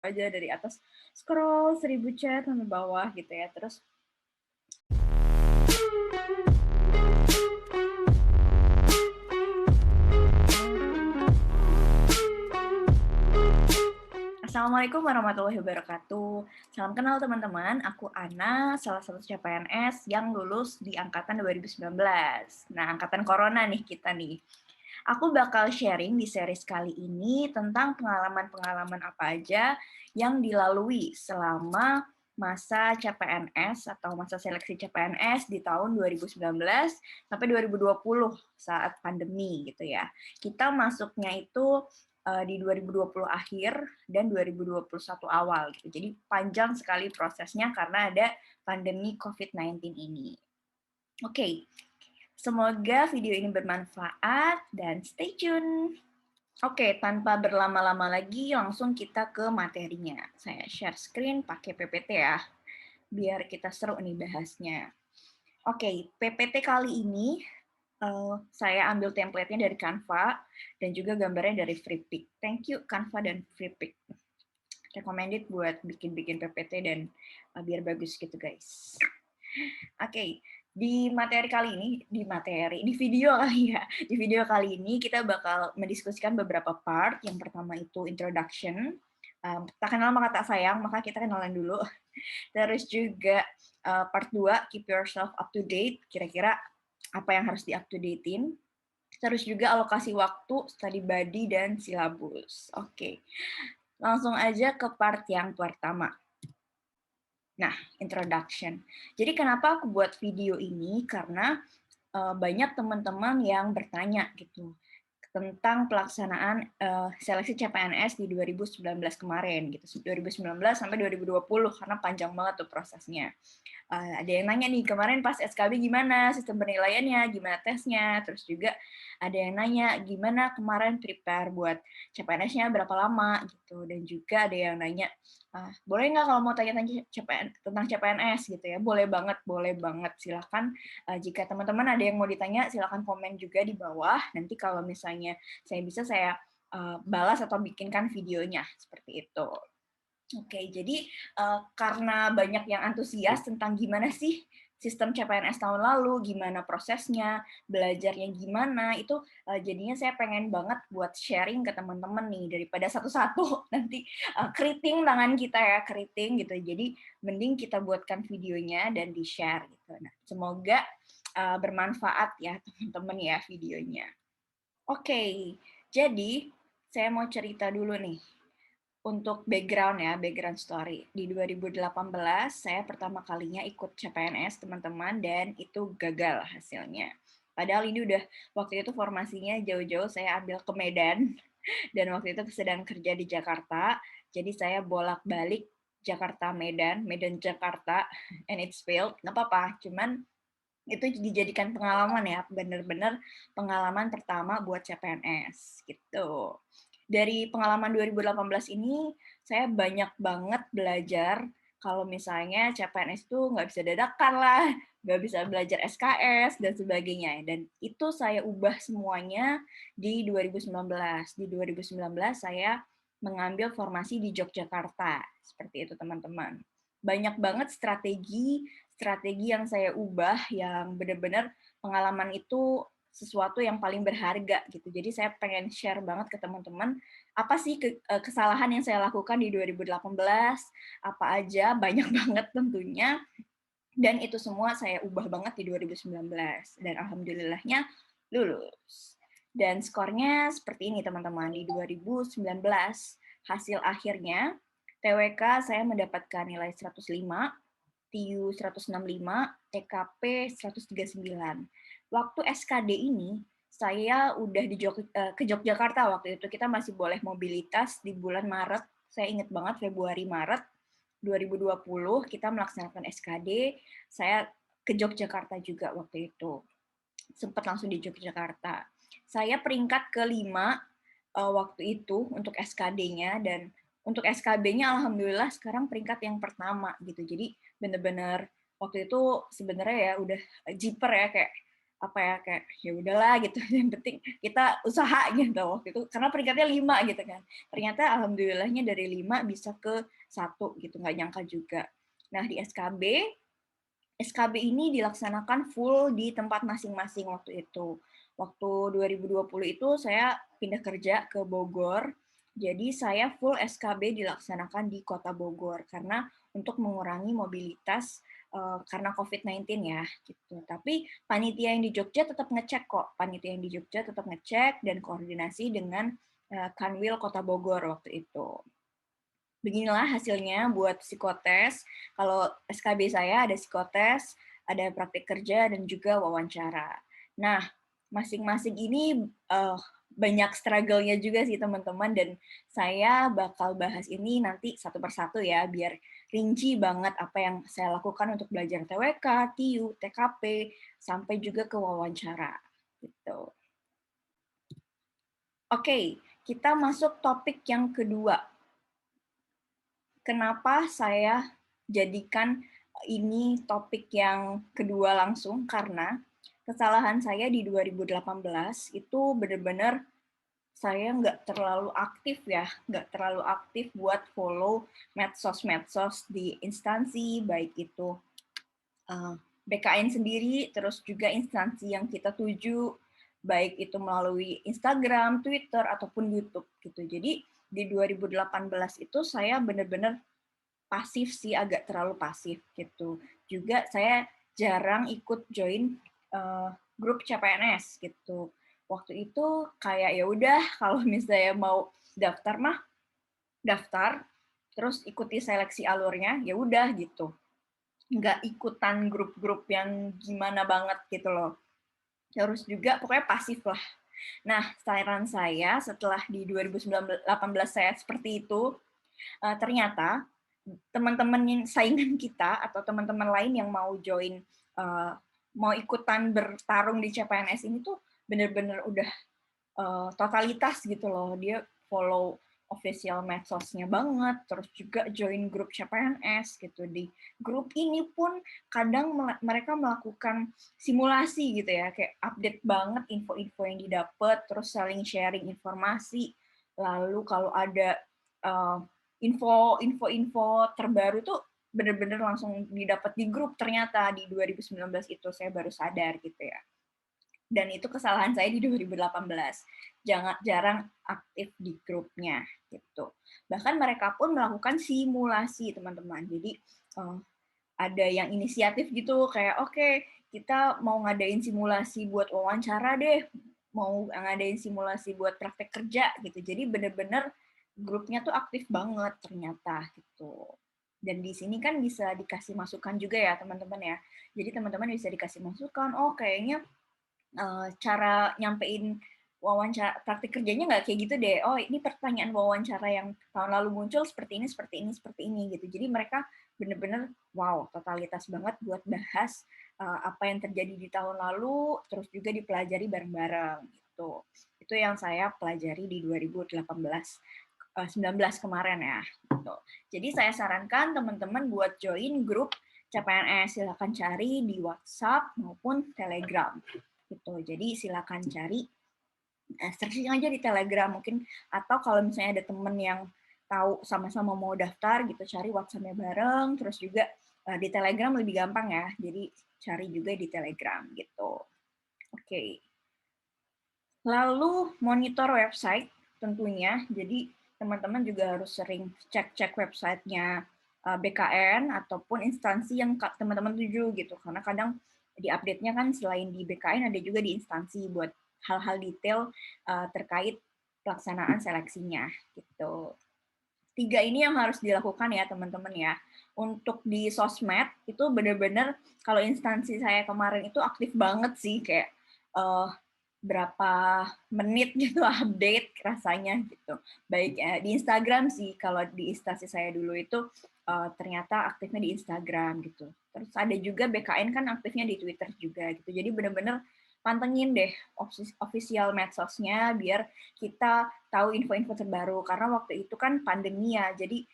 aja dari atas scroll 1000 chat sampai bawah gitu ya. Terus Assalamualaikum warahmatullahi wabarakatuh. Salam kenal teman-teman, aku Ana, salah satu CPNS yang lulus di angkatan 2019. Nah, angkatan corona nih kita nih. Aku bakal sharing di series kali ini tentang pengalaman-pengalaman apa aja yang dilalui selama masa CPNS atau masa seleksi CPNS di tahun 2019 sampai 2020 saat pandemi gitu ya. Kita masuknya itu di 2020 akhir dan 2021 awal gitu. Jadi panjang sekali prosesnya karena ada pandemi COVID-19 ini. Oke, semoga video ini bermanfaat dan stay tune. Oke, tanpa berlama-lama lagi, langsung kita ke materinya. Saya share screen pakai PPT ya, biar kita seru nih bahasnya. Oke, PPT kali ini saya ambil template-nya dari Canva dan juga gambarnya dari Freepik. Thank you Canva dan Freepik. Recommended buat bikin-bikin PPT dan biar bagus gitu guys. Oke, di video kali ya. Di video kali ini kita bakal mendiskusikan beberapa part. Yang pertama itu introduction. Tak kenal maka tak sayang, maka kita kenalan dulu. Terus juga part 2, keep yourself up to date. Kira-kira apa yang harus di-up to date-in. Terus juga alokasi waktu, study buddy, dan silabus. Oke, langsung aja ke part yang pertama. Nah, introduction. Jadi kenapa aku buat video ini? Karena banyak teman-teman yang bertanya gitu tentang pelaksanaan seleksi CPNS di 2019 kemarin gitu. 2019 sampai 2020 karena panjang banget tuh prosesnya. Ada yang nanya nih, kemarin pas SKB gimana sistem penilaiannya, gimana tesnya, terus juga ada yang nanya gimana kemarin prepare buat CPNS-nya berapa lama gitu, dan juga ada yang nanya, boleh nggak kalau mau tanya-tanya tentang CPNS gitu ya, boleh banget, silahkan jika teman-teman ada yang mau ditanya, silahkan komen juga di bawah, nanti kalau misalnya saya bisa saya balas atau bikinkan videonya, seperti itu. Oke, jadi karena banyak yang antusias tentang gimana sih sistem CPNS tahun lalu, gimana prosesnya, belajarnya gimana, itu jadinya saya pengen banget buat sharing ke teman-teman nih, daripada satu-satu nanti keriting tangan kita ya, keriting gitu. Jadi mending kita buatkan videonya dan di-share gitu. Nah, semoga bermanfaat ya teman-teman ya videonya. Oke, jadi saya mau cerita dulu nih untuk background ya, background story. Di 2018 saya pertama kalinya ikut CPNS teman-teman dan itu gagal hasilnya. Padahal ini udah waktu itu formasinya jauh-jauh saya ambil ke Medan dan waktu itu sedang kerja di Jakarta. Jadi saya bolak-balik Jakarta Medan, Medan Jakarta, and it's failed. Nggak apa-apa, cuman itu dijadikan pengalaman ya, bener-bener pengalaman pertama buat CPNS gitu. Dari pengalaman 2018 ini, saya banyak banget belajar kalau misalnya CPNS itu nggak bisa dadakan lah, nggak bisa belajar SKS, dan sebagainya. Dan itu saya ubah semuanya di 2019. Di 2019 saya mengambil formasi di Yogyakarta, seperti itu teman-teman. Banyak banget strategi yang saya ubah yang benar-benar pengalaman itu sesuatu yang paling berharga gitu. Jadi saya pengen share banget ke teman-teman apa sih kesalahan yang saya lakukan di 2018, apa aja, banyak banget tentunya. Dan itu semua saya ubah banget di 2019 dan alhamdulillahnya lulus. Dan skornya seperti ini teman-teman, di 2019 hasil akhirnya TWK saya mendapatkan nilai 105, TIU 165, TKP 139. Waktu SKD ini, saya udah ke Yogyakarta waktu itu. Kita masih boleh mobilitas di bulan Maret. Saya ingat banget Februari-Maret 2020 kita melaksanakan SKD. Saya ke Yogyakarta juga waktu itu. Sempat langsung di Yogyakarta. Saya peringkat kelima waktu itu untuk SKD-nya, dan untuk SKB-nya alhamdulillah sekarang peringkat yang pertama gitu. Jadi bener-bener waktu itu sebenarnya ya udah jiper ya, kayak apa ya, kayak ya udahlah gitu, yang penting kita usaha gitu waktu itu, karena peringkatnya 5 gitu kan. Ternyata alhamdulillahnya dari 5 bisa ke 1 gitu, nggak nyangka juga. Nah di SKB ini dilaksanakan full di tempat masing-masing waktu itu. Waktu 2020 itu saya pindah kerja ke Bogor, jadi saya full SKB dilaksanakan di Kota Bogor karena untuk mengurangi mobilitas karena COVID-19 ya gitu. Tapi panitia yang di Jogja tetap ngecek kok. Panitia yang di Jogja tetap ngecek dan koordinasi dengan Kanwil Kota Bogor waktu itu. Beginilah hasilnya buat psikotes. Kalau SKB saya ada psikotes, ada praktik kerja, dan juga wawancara. Nah, masing-masing ini banyak struggle-nya juga sih teman-teman, dan saya bakal bahas ini nanti satu persatu ya, biar rinci banget apa yang saya lakukan untuk belajar TWK, TIU, TKP, sampai juga ke wawancara. Gitu. Oke, kita masuk topik yang kedua. Kenapa saya jadikan ini topik yang kedua langsung, karena kesalahan saya di 2018 itu benar-benar saya nggak terlalu aktif ya, nggak terlalu aktif buat follow medsos-medsos di instansi, baik itu BKN sendiri, terus juga instansi yang kita tuju, baik itu melalui Instagram, Twitter, ataupun YouTube gitu. Jadi di 2018 itu saya benar-benar pasif sih, agak terlalu pasif gitu. Juga saya jarang ikut join grup CPNS gitu. Waktu itu kayak ya udah kalau misalnya mau daftar mah daftar, terus ikuti seleksi alurnya, ya udah gitu. Nggak ikutan grup-grup yang gimana banget gitu loh. Terus juga pokoknya pasif lah. Nah, saran saya setelah di 2018 saya seperti itu, ternyata teman-teman yang saingan kita atau teman-teman lain yang mau join, mau ikutan bertarung di CPNS ini tuh bener-bener udah totalitas gitu loh. Dia follow official medsosnya banget, terus juga join grup CPNS gitu. Di grup ini pun kadang mereka melakukan simulasi gitu ya, kayak update banget info-info yang didapat, terus saling sharing informasi. Lalu kalau ada info-info terbaru tuh bener-bener langsung didapat di grup ternyata di 2019 itu saya baru sadar gitu ya. Dan itu kesalahan saya di 2018. Jarang aktif di grupnya gitu. Bahkan mereka pun melakukan simulasi teman-teman. Jadi ada yang inisiatif gitu kayak oke, kita mau ngadain simulasi buat wawancara deh, mau ngadain simulasi buat praktek kerja gitu. Jadi bener-bener grupnya tuh aktif banget ternyata gitu. Dan di sini kan bisa dikasih masukan juga ya teman-teman ya. Jadi teman-teman bisa dikasih masukan, oh kayaknya cara nyampein wawancara praktik kerjanya nggak kayak gitu deh. Oh, ini pertanyaan wawancara yang tahun lalu muncul seperti ini, seperti ini, seperti ini gitu. Jadi mereka bener-bener wow, totalitas banget buat bahas apa yang terjadi di tahun lalu, terus juga dipelajari bareng-bareng gitu. Itu yang saya pelajari di 2018 19 kemarin ya. Gitu. Jadi saya sarankan teman-teman buat join grup CPNS, silakan cari di WhatsApp maupun Telegram gitu. Jadi silakan cari searching aja di Telegram mungkin, atau kalau misalnya ada temen yang tahu sama-sama mau daftar gitu, cari WhatsApp-nya bareng, terus juga di Telegram lebih gampang ya. Jadi cari juga di Telegram gitu. Oke. Lalu monitor website tentunya. Jadi teman-teman juga harus sering cek-cek websitenya BKN ataupun instansi yang teman-teman tuju gitu. Karena kadang di update-nya kan selain di BKN ada juga di instansi buat hal-hal detail terkait pelaksanaan seleksinya gitu. 3 ini yang harus dilakukan ya teman-teman ya. Untuk di sosmed itu benar-benar kalau instansi saya kemarin itu aktif banget sih, kayak berapa menit gitu update rasanya gitu. Baik di Instagram sih, kalau di instansi saya dulu itu ternyata aktifnya di Instagram gitu. Terus ada juga BKN kan aktifnya di Twitter juga gitu. Jadi benar-benar pantengin deh official medsosnya biar kita tahu info-info terbaru, karena waktu itu kan pandemi ya. Jadi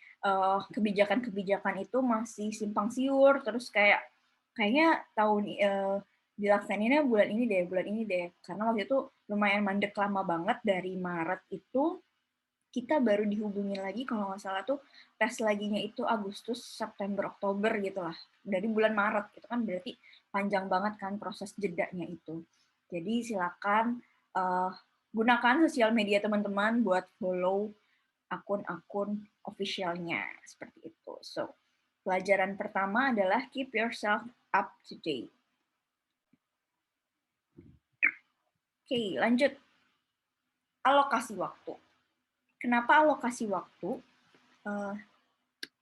kebijakan-kebijakan itu masih simpang siur, terus kayaknya tahun dilaksaninnya bulan ini deh. Karena waktu itu lumayan mandek lama banget dari Maret itu kita baru dihubungin lagi kalau nggak salah tuh tes laginya itu Agustus, September, Oktober gitu lah. Dari bulan Maret itu kan berarti panjang banget kan proses jedanya itu. Jadi silakan gunakan sosial media teman-teman buat follow akun-akun officialnya seperti itu. So, pelajaran pertama adalah keep yourself up to date. Oke, lanjut. Alokasi waktu. Kenapa alokasi waktu?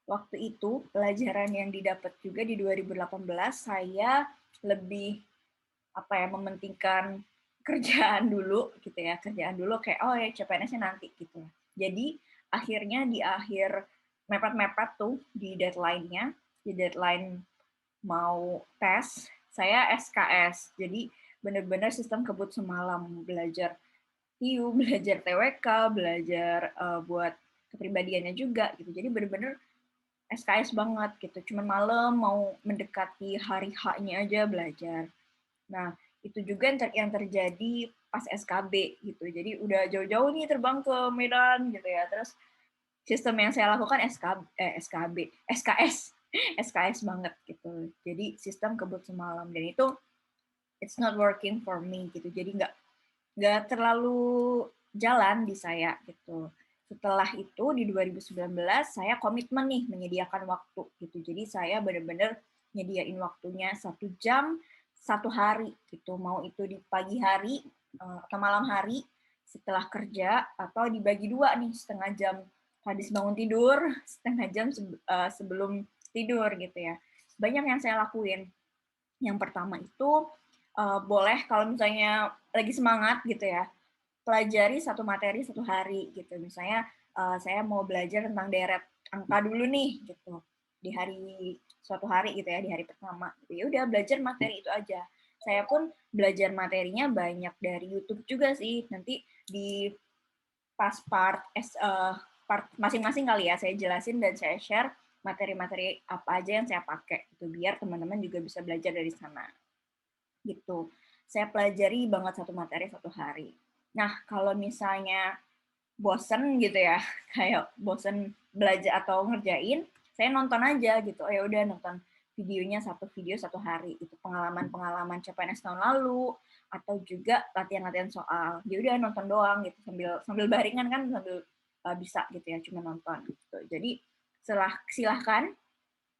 Waktu itu pelajaran yang didapat juga di 2018 saya lebih mementingkan kerjaan dulu gitu ya, kerjaan dulu kayak oh ya CPNS-nya nanti gitu. Jadi akhirnya di akhir mepet-mepet tuh di deadline-nya, di deadline mau tes, saya SKS. Jadi benar-benar sistem kebut semalam, belajar TIU, belajar TWK, belajar buat kepribadiannya juga gitu. Jadi benar-benar SKS banget gitu. Cuman malam mau mendekati hari H-nya aja belajar. Nah, itu juga yang terjadi pas SKB gitu. Jadi udah jauh-jauh nih terbang ke Medan gitu ya. Terus sistem yang saya lakukan SKB, SKS, SKS banget gitu. Jadi sistem kebut semalam dan itu it's not working for me gitu. Jadi nggak terlalu jalan di saya gitu. Setelah itu di 2019 saya komitmen nih menyediakan waktu gitu. Jadi saya benar-benar nyediain waktunya 1 jam 1 hari gitu. Mau itu di pagi hari atau malam hari setelah kerja atau dibagi dua nih 1/2 jam habis bangun tidur, 1/2 jam sebelum tidur gitu ya. Banyak yang saya lakuin. Yang pertama itu boleh kalau misalnya lagi semangat gitu ya, pelajari satu materi 1 hari gitu. Misalnya saya mau belajar tentang deret angka dulu nih gitu di hari suatu hari gitu ya, di hari pertama. Gitu. Ya udah belajar materi itu aja. Saya pun belajar materinya banyak dari YouTube juga sih. Nanti di pas part masing-masing kali ya saya jelasin dan saya share materi-materi apa aja yang saya pakai gitu biar teman-teman juga bisa belajar dari sana gitu. Saya pelajari banget satu materi 1 hari. Nah, kalau misalnya bosen gitu ya, kayak bosen belajar atau ngerjain, saya nonton aja gitu. Oh ya udah nonton videonya 1 video 1 hari. Itu pengalaman-pengalaman CPNS tahun lalu atau juga latihan-latihan soal. Ya udah nonton doang gitu sambil sambil baringan kan sambil bisa gitu ya, cuma nonton gitu. Jadi silahkan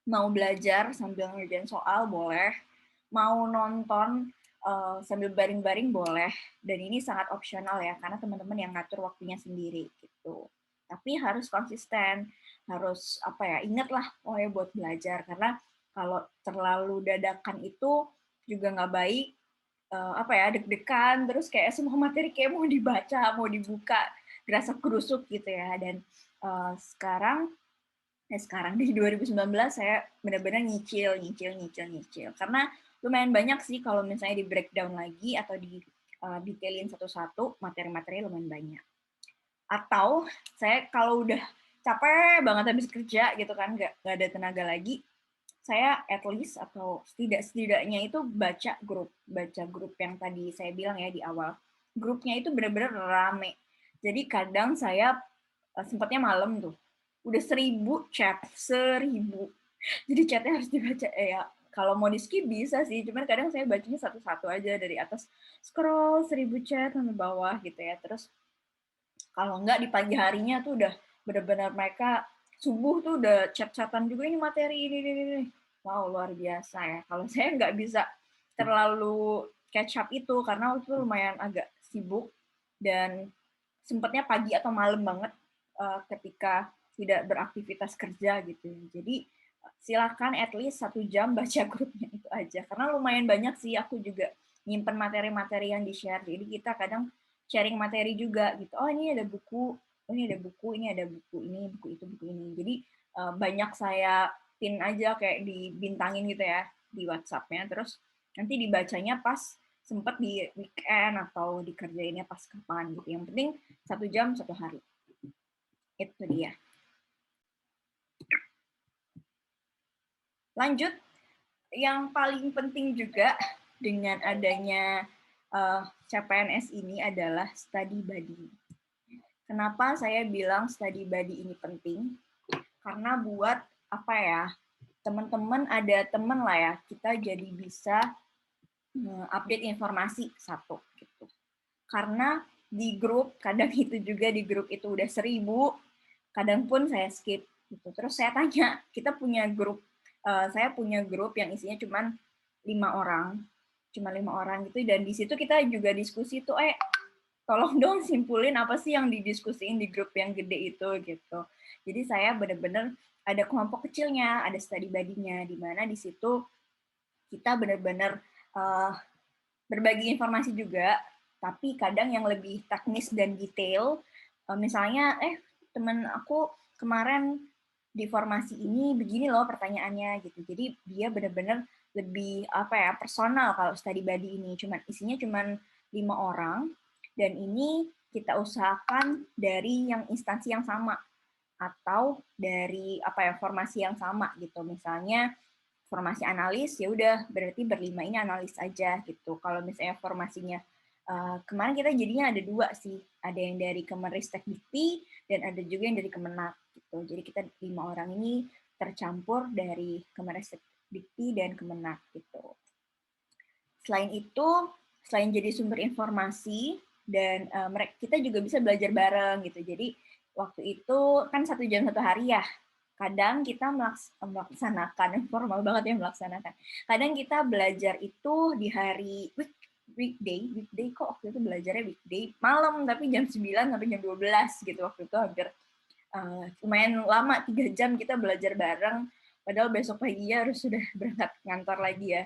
mau belajar sambil ngerjain soal boleh, mau nonton sambil baring-baring boleh, dan ini sangat opsional ya, karena teman-teman yang ngatur waktunya sendiri gitu. Tapi harus konsisten, harus ingat lah oh ya buat belajar, karena kalau terlalu dadakan itu juga nggak baik, deg-degan, terus kayak semua materi kayak mau dibaca, mau dibuka, gerasa kerusuk gitu ya, dan sekarang di 2019 saya benar-benar nyicil. Karena lumayan banyak sih kalau misalnya di breakdown lagi atau di detailin satu-satu, materi-materi lumayan banyak. Atau saya kalau udah capek banget habis kerja gitu kan, nggak ada tenaga lagi, saya at least atau setidaknya itu baca grup yang tadi saya bilang ya di awal. Grupnya itu benar-benar rame. Jadi kadang saya sempatnya malam tuh udah 1.000 chat, 1.000. Jadi chatnya harus dibaca ya. Kalau mau di skip bisa sih, cuman kadang saya bacanya satu-satu aja dari atas scroll 1.000 chat sampai bawah gitu ya. Terus kalau enggak di pagi harinya tuh udah benar-benar mereka subuh tuh udah chat-chatan juga ini materi ini. Wow, luar biasa ya. Kalau saya nggak bisa terlalu catch up itu karena waktu itu lumayan agak sibuk dan sempatnya pagi atau malam banget ketika tidak beraktivitas kerja gitu. Jadi silakan at least 1 jam baca grupnya itu aja. Karena lumayan banyak sih aku juga nyimpen materi-materi yang di-share. Jadi kita kadang sharing materi juga gitu. Oh ini ada buku, ini ada buku, ini ada buku ini, buku itu, buku ini. Jadi banyak saya pin aja kayak dibintangin gitu ya di WhatsApp-nya. Terus nanti dibacanya pas sempat di weekend atau dikerjainnya pas kapan gitu. Yang penting 1 jam 1 hari. Itu dia. Lanjut, yang paling penting juga dengan adanya CPNS ini adalah study buddy. Kenapa saya bilang study buddy ini penting? Karena buat apa ya, teman-teman ada teman lah ya, kita jadi bisa update informasi satu gitu. Karena di grup, kadang itu juga di grup itu udah 1.000, kadang pun saya skip gitu. Terus saya tanya, kita punya grup, saya punya grup yang isinya cuma 5 orang gitu, dan di situ kita juga diskusi tuh, tolong dong simpulin apa sih yang didiskusiin di grup yang gede itu gitu. Jadi saya benar-benar ada kelompok kecilnya, ada study buddy-nya, di mana di situ kita benar-benar berbagi informasi juga, tapi kadang yang lebih teknis dan detail. Misalnya, teman aku kemarin di formasi ini begini loh pertanyaannya gitu. Jadi dia benar-benar lebih apa ya, personal kalau study buddy ini. Isinya cuman 5 orang, dan ini kita usahakan dari yang instansi yang sama atau dari apa ya, formasi yang sama gitu. Misalnya formasi analis, ya udah berarti berlima ini analis aja gitu. Kalau misalnya formasinya kemarin kita jadinya ada 2 sih, ada yang dari Kemenristek Dikti dan ada juga yang dari Kemenak gitu. Jadi kita 5 orang ini tercampur dari Kemenristek Dikti dan Kemenak gitu. Selain itu, selain jadi sumber informasi, dan kita juga bisa belajar bareng gitu. Jadi waktu itu kan 1 jam 1 hari ya. Kadang kita melaksanakan, formal banget ya melaksanakan. Kadang kita belajar itu di hari weekday kok waktu itu belajarnya weekday, malam tapi jam 9 sampai jam 12 gitu waktu itu, hampir lumayan lama, 3 jam kita belajar bareng, padahal besok paginya harus sudah berangkat ngantor lagi ya.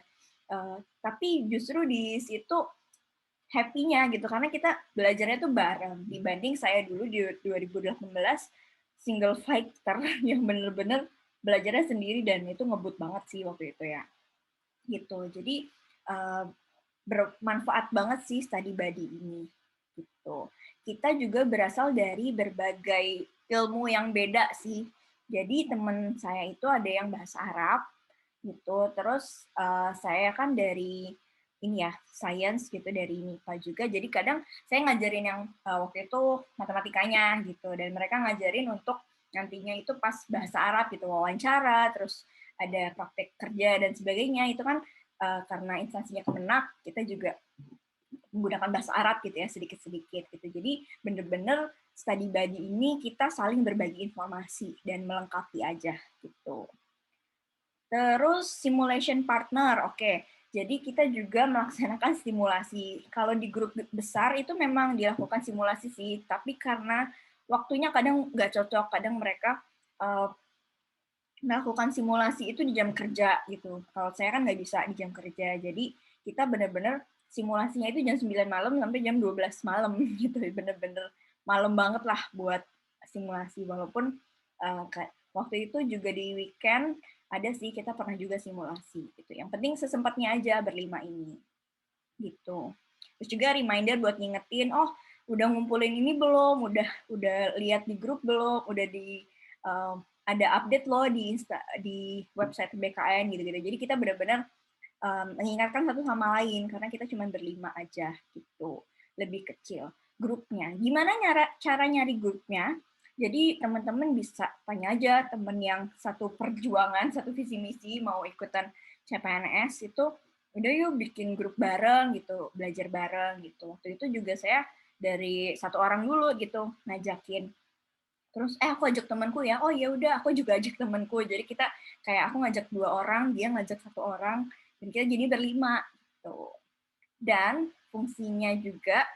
Tapi justru di situ happy-nya gitu, karena kita belajarnya tuh bareng, dibanding saya dulu di 2018 single fighter yang bener-bener belajarnya sendiri, dan itu ngebut banget sih waktu itu ya. Gitu. Jadi bermanfaat banget sih study buddy ini. Gitu. Kita juga berasal dari berbagai ilmu yang beda sih. Jadi teman saya itu ada yang bahasa Arab gitu. Terus saya kan dari ini ya, science gitu, dari MIPA juga. Jadi kadang saya ngajarin yang waktu itu matematikanya gitu, dan mereka ngajarin untuk nantinya itu pas bahasa Arab gitu, wawancara, terus ada praktek kerja dan sebagainya. Itu kan karena instansinya Kemenak, kita juga menggunakan bahasa Arab gitu ya, sedikit-sedikit gitu. Jadi bener-bener study buddy ini kita saling berbagi informasi dan melengkapi aja gitu. Terus simulation partner, oke. Jadi kita juga melaksanakan simulasi. Kalau di grup besar itu memang dilakukan simulasi sih, tapi karena waktunya kadang nggak cocok, kadang mereka melakukan simulasi itu di jam kerja gitu. Kalau saya kan nggak bisa di jam kerja, jadi kita benar-benar simulasinya itu jam 9 malam sampai jam 12 malam gitu. Bener-bener malam banget lah buat simulasi, walaupun waktu itu juga di weekend ada sih, kita pernah juga simulasi gitu. Yang penting sesempatnya aja berlima ini gitu. Terus juga reminder buat ngingetin, oh udah ngumpulin ini belum, udah lihat di grup belum, udah di ada update loh di website BKN gitu-gitu. Jadi kita benar-benar mengingatkan satu sama lain, karena kita cuma berlima aja gitu, lebih kecil grupnya. Gimana cara nyari grupnya? Jadi teman-teman bisa tanya aja teman yang satu perjuangan, satu visi misi mau ikutan CPNS itu, udah yuk bikin grup bareng gitu, belajar bareng gitu. Waktu itu juga saya dari 1 orang dulu gitu ngajakin. Terus aku ajak temanku ya, oh ya udah aku juga ajak temanku. Jadi kita kayak aku ngajak 2 orang, dia ngajak 1 orang, dan kita jadi berlima gitu. Dan fungsinya juga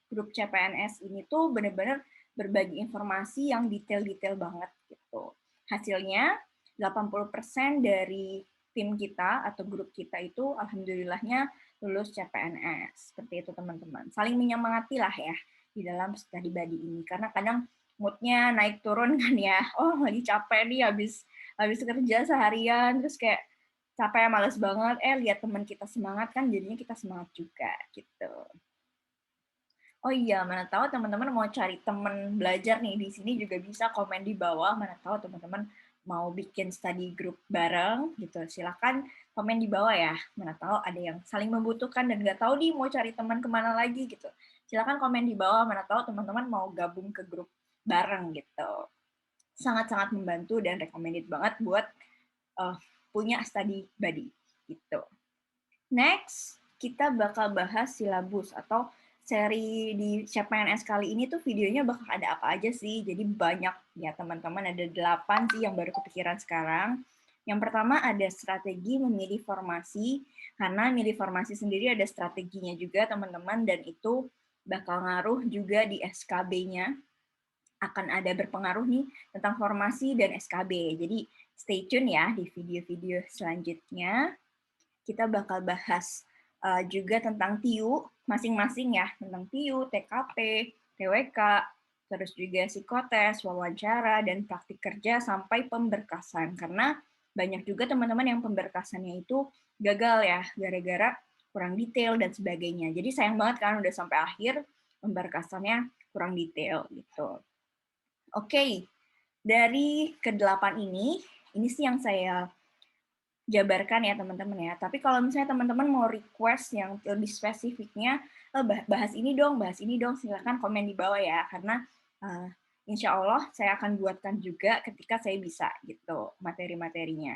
grup CPNS ini tuh benar-benar berbagi informasi yang detail-detail banget gitu. Hasilnya 80% dari tim kita atau grup kita itu alhamdulillahnya lulus CPNS. Seperti itu teman-teman. Saling menyemangati lah ya di dalam study buddy ini, karena kadang moodnya naik turun kan ya. Oh lagi capek nih habis kerja seharian, terus kayak capek, males banget. Lihat teman kita semangat kan, jadinya kita semangat juga gitu. Oh iya, mana tahu teman-teman mau cari teman belajar nih, di sini juga bisa komen di bawah, mana tahu teman-teman mau bikin study group bareng gitu, silakan komen di bawah ya. Mana tahu ada yang saling membutuhkan dan nggak tahu nih mau cari teman kemana lagi gitu. Silakan komen di bawah, mana tahu teman-teman mau gabung ke grup bareng gitu. Sangat-sangat membantu dan recommended banget buat punya study buddy gitu. Next, kita bakal bahas silabus atau seri di CPNS kali ini tuh videonya bakal ada apa aja sih. Jadi banyak ya teman-teman, ada 8 sih yang baru kepikiran sekarang. Yang pertama ada strategi memilih formasi, karena milih formasi sendiri ada strateginya juga teman-teman, dan itu bakal ngaruh juga di SKB-nya. Akan ada berpengaruh nih tentang formasi dan SKB. Jadi stay tune ya di video-video selanjutnya. Kita bakal bahas juga tentang TIU masing-masing ya, tentang TIU, TKP, TWK, terus juga psikotes, wawancara, dan praktik kerja sampai pemberkasan. Karena banyak juga teman-teman yang pemberkasannya itu gagal ya, gara-gara kurang detail dan sebagainya. Jadi sayang banget kan udah sampai akhir, pemberkasannya kurang detail gitu. Oke, dari ke-8 ini sih yang saya jabarkan ya teman-teman ya. Tapi kalau misalnya teman-teman mau request yang lebih spesifiknya, bahas ini dong, silahkan komen di bawah ya. Karena insya Allah saya akan buatkan juga ketika saya bisa gitu materi-materinya.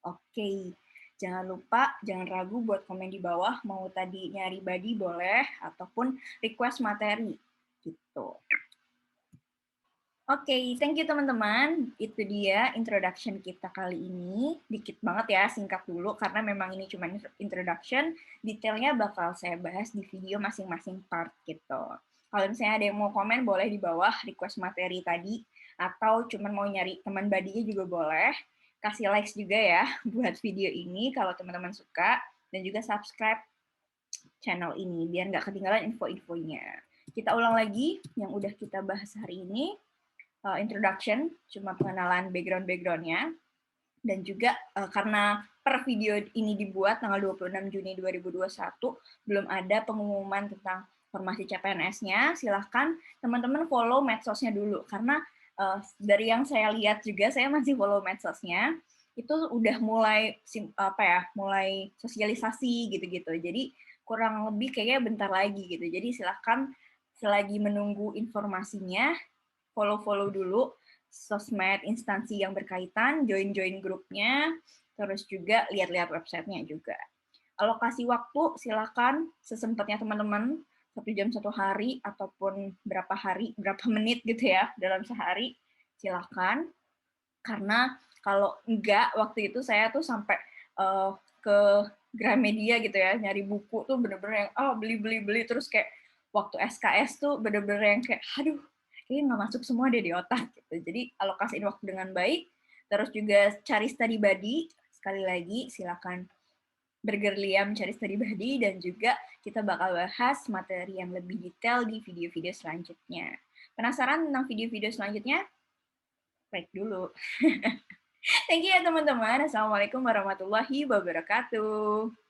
Oke, jangan lupa, jangan ragu buat komen di bawah, mau tadi nyari body boleh, ataupun request materi gitu. Oke, thank you teman-teman. Itu dia introduction kita kali ini. Dikit banget ya, singkat dulu, karena memang ini cuma introduction. Detailnya bakal saya bahas di video masing-masing part gitu. Kalau misalnya ada yang mau komen, boleh di bawah request materi tadi, atau cuma mau nyari teman badinya juga boleh. Kasih likes juga ya buat video ini kalau teman-teman suka, dan juga subscribe channel ini, biar nggak ketinggalan info-infonya. Kita ulang lagi yang udah kita bahas hari ini. Introduction, cuma pengenalan background-backgroundnya, dan juga karena per video ini dibuat tanggal 26 Juni 2021, belum ada pengumuman tentang formasi CPNS-nya, silahkan teman-teman follow medsosnya dulu, karena dari yang saya lihat juga, saya masih follow medsosnya, itu udah mulai mulai sosialisasi gitu-gitu, jadi kurang lebih kayaknya bentar lagi gitu, jadi silahkan selagi menunggu informasinya, follow-follow dulu sosmed instansi yang berkaitan, join-join grupnya, terus juga lihat-lihat websitenya juga. Alokasi waktu silakan sesempatnya teman-teman, 1 jam 1 hari, ataupun berapa hari, berapa menit gitu ya dalam sehari, silakan. Karena kalau enggak, waktu itu saya tuh sampai ke Gramedia gitu ya, nyari buku tuh bener-bener yang beli, terus kayak waktu SKS tuh bener-bener yang kayak, aduh, ini nggak masuk semua deh di otak gitu. Jadi alokasiin waktu dengan baik, terus juga cari study buddy, sekali lagi silakan bergerliam cari study buddy, dan juga kita bakal bahas materi yang lebih detail di video-video selanjutnya. Penasaran tentang video-video selanjutnya? Like dulu. Thank you ya teman-teman. Assalamualaikum warahmatullahi wabarakatuh.